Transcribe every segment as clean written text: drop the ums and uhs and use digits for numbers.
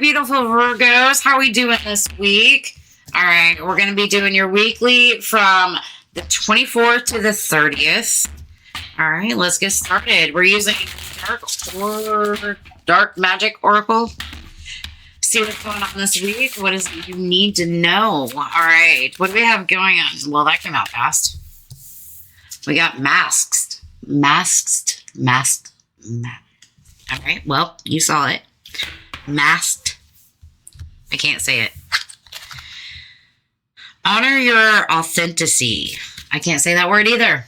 beautiful Virgos. How are we doing this week? All right, we're going to be doing your weekly from the 24th to the 30th. All right, let's get started. We're using Dark Magic Oracle. See what's going on this week. What is it you need to know? All right, what do we have going on? Well, that came out fast. We got masked. All right, well, you saw it. Masked. I can't say it. Honor your authenticity. I can't say that word either.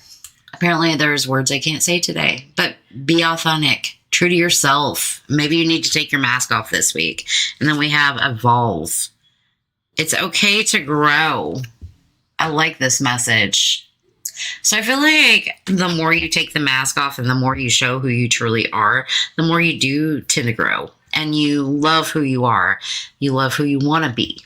Apparently there's words I can't say today. But be authentic. True to yourself. Maybe you need to take your mask off this week. And then we have evolve. It's okay to grow. I like this message. So I feel like the more you take the mask off and the more you show who you truly are, the more you do tend to grow. And you love who you are. You love who you want to be.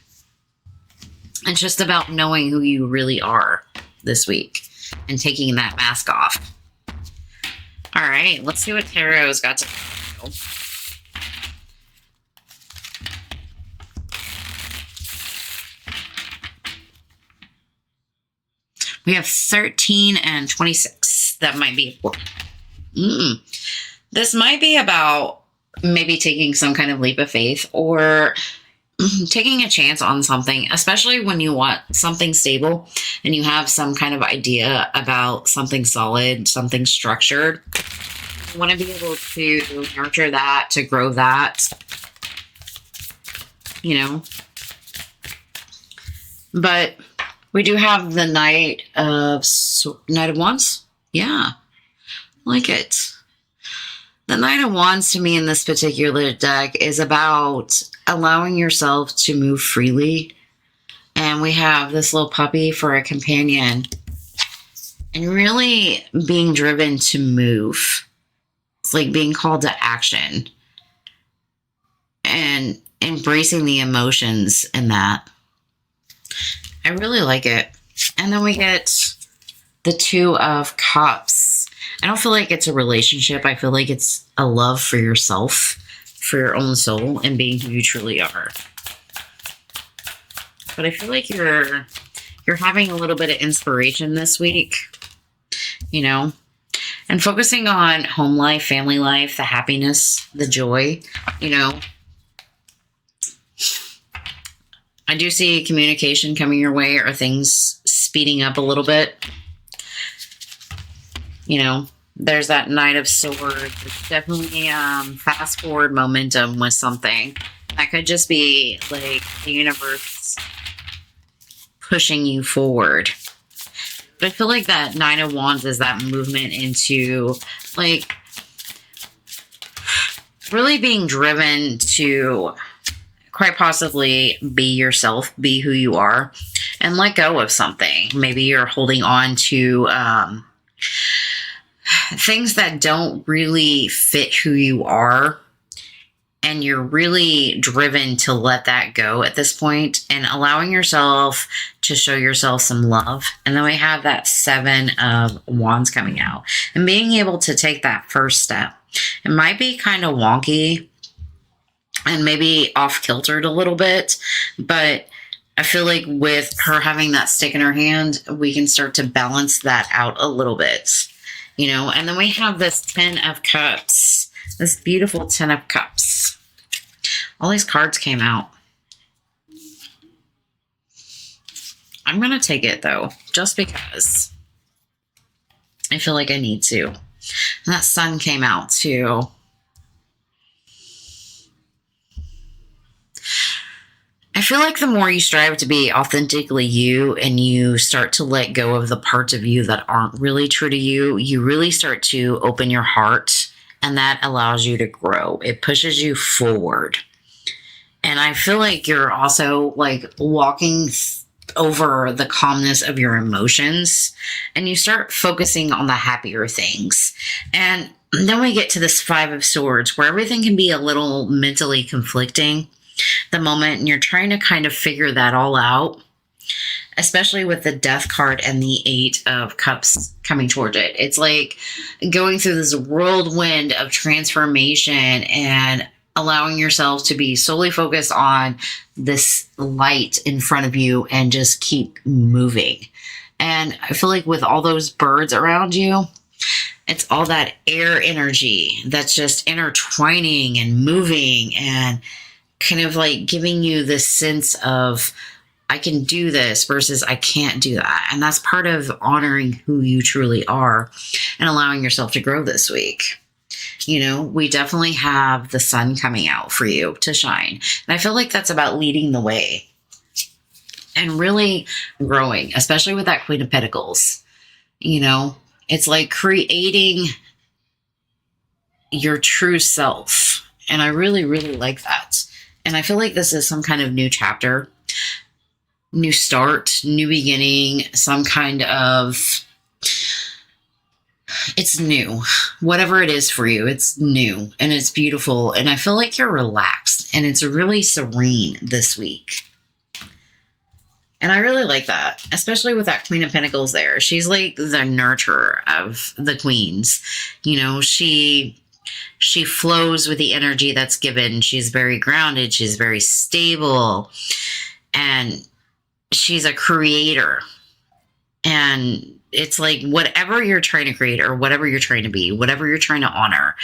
It's just about knowing who you really are this week and taking that mask off. All right, let's see what Tarot's got to do. We have 13 and 26. That might be This might be about maybe taking some kind of leap of faith or taking a chance on something, especially when you want something stable and you have some kind of idea about something solid, something structured. You want to be able to nurture that, to grow that, you know. But we do have the Knight of Wands. Yeah, I like it. The Knight of Wands to me in this particular deck is about allowing yourself to move freely. And we have this little puppy for a companion. And really being driven to move. It's like being called to action. And embracing the emotions in that. I really like it. And then we get the Two of Cups. I don't feel like it's a relationship. I feel like it's a love for yourself, for your own soul, and being who you truly are. But I feel like you're having a little bit of inspiration this week, you know, and focusing on home life, family life, the happiness, the joy, you know. I do see communication coming your way or things speeding up a little bit. You know, there's that Knight of Swords. It's definitely fast forward momentum with something. That could just be like the universe pushing you forward. But I feel like that Nine of Wands is that movement into like really being driven to quite possibly be yourself, be who you are, and let go of something. Maybe you're holding on to things that don't really fit who you are, and you're really driven to let that go at this point and allowing yourself to show yourself some love. And then we have that Seven of Wands coming out and being able to take that first step. It might be kind of wonky and maybe off-kiltered a little bit, but I feel like with her having that stick in her hand, we can start to balance that out a little bit, you know. And then we have this Ten of Cups, this beautiful Ten of Cups. All these cards came out. I'm going to take it, though, just because I feel like I need to. And that Sun came out, too. I feel like the more you strive to be authentically you and you start to let go of the parts of you that aren't really true to you, you really start to open your heart, and that allows you to grow. It pushes you forward. And I feel like you're also like walking over the calmness of your emotions, and you start focusing on the happier things. And then we get to this Five of Swords where everything can be a little mentally conflicting the moment, and you're trying to kind of figure that all out, especially with the Death card and the Eight of Cups coming towards it. It's like going through this whirlwind of transformation and allowing yourself to be solely focused on this light in front of you and just keep moving. And I feel like with all those birds around you, it's all that air energy that's just intertwining and moving and kind of like giving you this sense of, I can do this versus I can't do that. And that's part of honoring who you truly are and allowing yourself to grow this week. You know, we definitely have the sun coming out for you to shine. And I feel like that's about leading the way and really growing, especially with that Queen of Pentacles. You know, it's like creating your true self. And I really, really like that. And I feel like this is some kind of new chapter, new start, new beginning, some kind of, it's new. Whatever it is for you, it's new and it's beautiful. And I feel like you're relaxed and it's really serene this week. And I really like that, especially with that Queen of Pentacles there. She's like the nurturer of the queens. You know, she flows with the energy that's given. She's very grounded. She's very stable. And she's a creator. And it's like whatever you're trying to create or whatever you're trying to be, whatever you're trying to honor,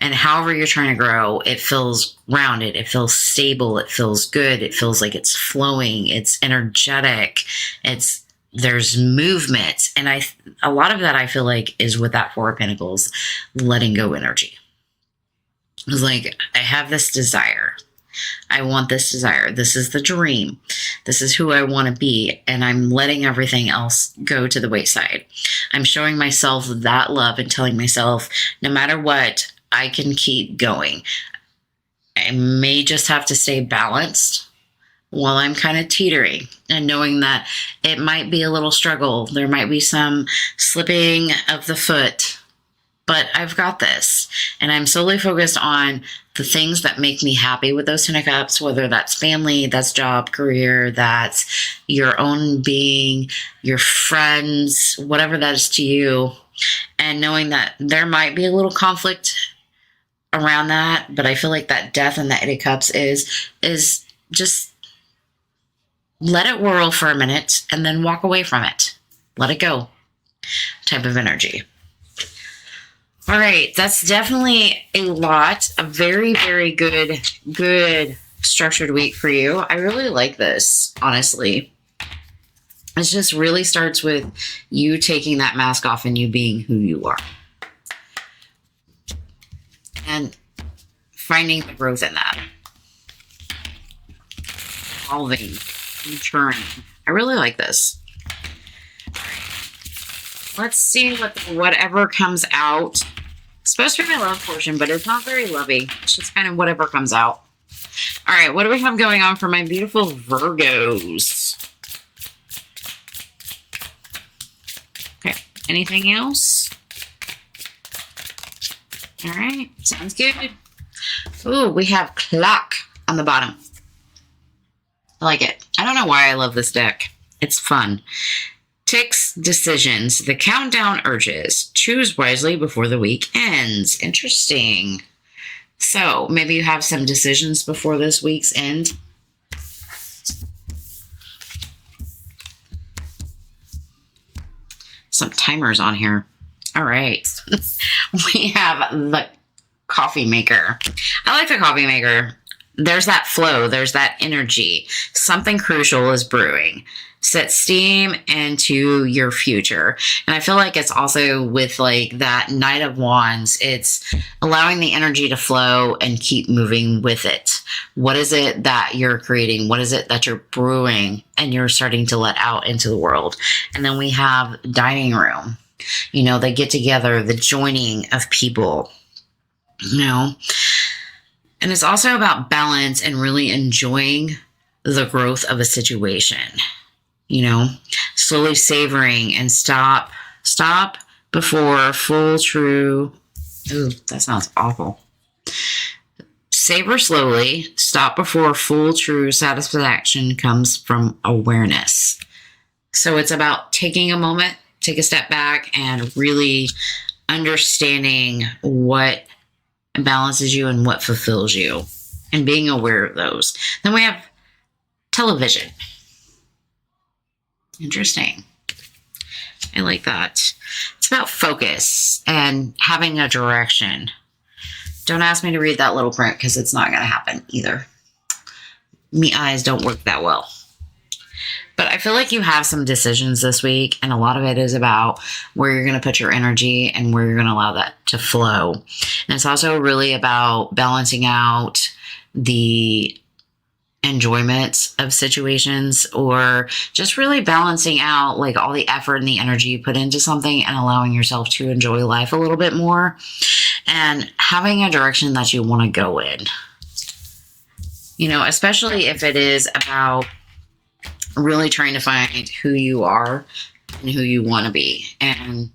and however you're trying to grow, it feels grounded. It feels stable. It feels good. It feels like it's flowing. It's energetic. There's movement. And a lot of that I feel like is with that Four of Pentacles, letting go energy. It's like, I have this desire. I want this desire. This is the dream. This is who I want to be. And I'm letting everything else go to the wayside. I'm showing myself that love and telling myself, no matter what, I can keep going. I may just have to stay balanced while I'm kind of teetering, and knowing that it might be a little struggle. There might be some slipping of the foot, but I've got this. And I'm solely focused on the things that make me happy with those Ten of Cups, whether that's family, that's job, career, that's your own being, your friends, whatever that is to you. And knowing that there might be a little conflict around that, but I feel like that Death and the Eight of Cups is just let it whirl for a minute and then walk away from it. Let it go type of energy. All right, that's definitely a lot. A very, very good structured week for you. I really like this, honestly. It just really starts with you taking that mask off and you being who you are. And finding the growth in that. Evolving, maturing. I really like this. Let's see whatever comes out. It's supposed to be my love portion, but it's not very lovey. It's just kind of whatever comes out. All right, what do we have going on for my beautiful Virgos? Okay, anything else? All right, sounds good. Ooh, we have clock on the bottom. I like it. I don't know why I love this deck. It's fun. Ticks, decisions, the countdown urges. Choose wisely before the week ends. Interesting. So maybe you have some decisions before this week's end. Some timers on here. All right. We have the coffee maker. I like the coffee maker. There's that flow. There's that energy. Something crucial is brewing. Set steam into your future. And I feel like it's also with like that Knight of Wands. It's allowing the energy to flow and keep moving with it. What is it that you're creating? What is it that you're brewing and you're starting to let out into the world? And then we have dining room. You know, they get together, the joining of people, you know. And it's also about balance and really enjoying the growth of a situation. You know, slowly savoring and stop before full true. Ooh, that sounds awful. Savor slowly, stop before full true satisfaction comes from awareness. So it's about taking a moment, take a step back and really understanding what and balances you and what fulfills you, and being aware of those. Then we have television. Interesting. I like that. It's about focus and having a direction. Don't ask me to read that little print because it's not going to happen either. Me eyes don't work that well. But I feel like you have some decisions this week, and a lot of it is about where you're going to put your energy and where you're going to allow that to flow. And it's also really about balancing out the enjoyment of situations, or just really balancing out like all the effort and the energy you put into something and allowing yourself to enjoy life a little bit more and having a direction that you want to go in. You know, especially if it is about really trying to find who you are and who you want to be and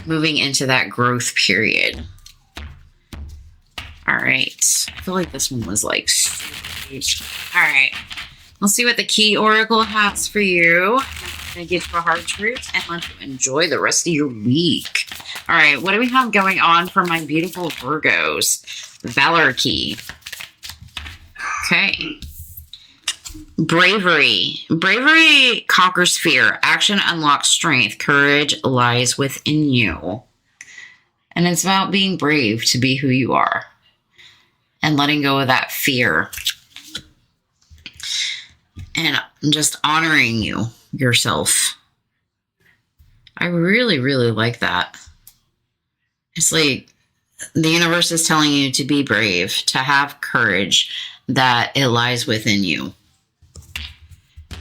moving into that growth period. All right. I feel like this one was like huge. All right. Let's see what the key oracle has for you. I'm going to give you a hard truth and let you enjoy the rest of your week. All right. What do we have going on for my beautiful Virgos? Valor key. Okay. Bravery. Bravery conquers fear. Action unlocks strength. Courage lies within you. And it's about being brave to be who you are and letting go of that fear and just honoring yourself. I really, really like that. It's like the universe is telling you to be brave, to have courage, that it lies within you.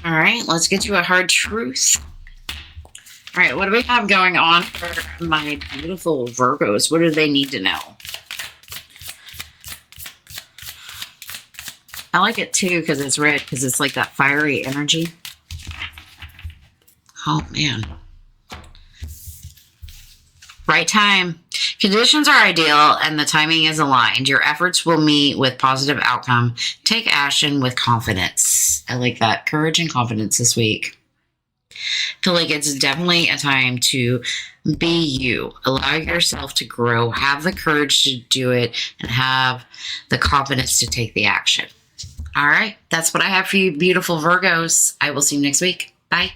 All right, let's get to a hard truth. All right, what do we have going on for my beautiful Virgos? What do they need to know? I like it too because it's red, because it's like that fiery energy. Oh, man. Right time. Conditions are ideal and the timing is aligned. Your efforts will meet with positive outcome. Take action with confidence. I like that. Courage and confidence this week. I feel like it's definitely a time to be you. Allow yourself to grow. Have the courage to do it and have the confidence to take the action. All right. That's what I have for you, beautiful Virgos. I will see you next week. Bye.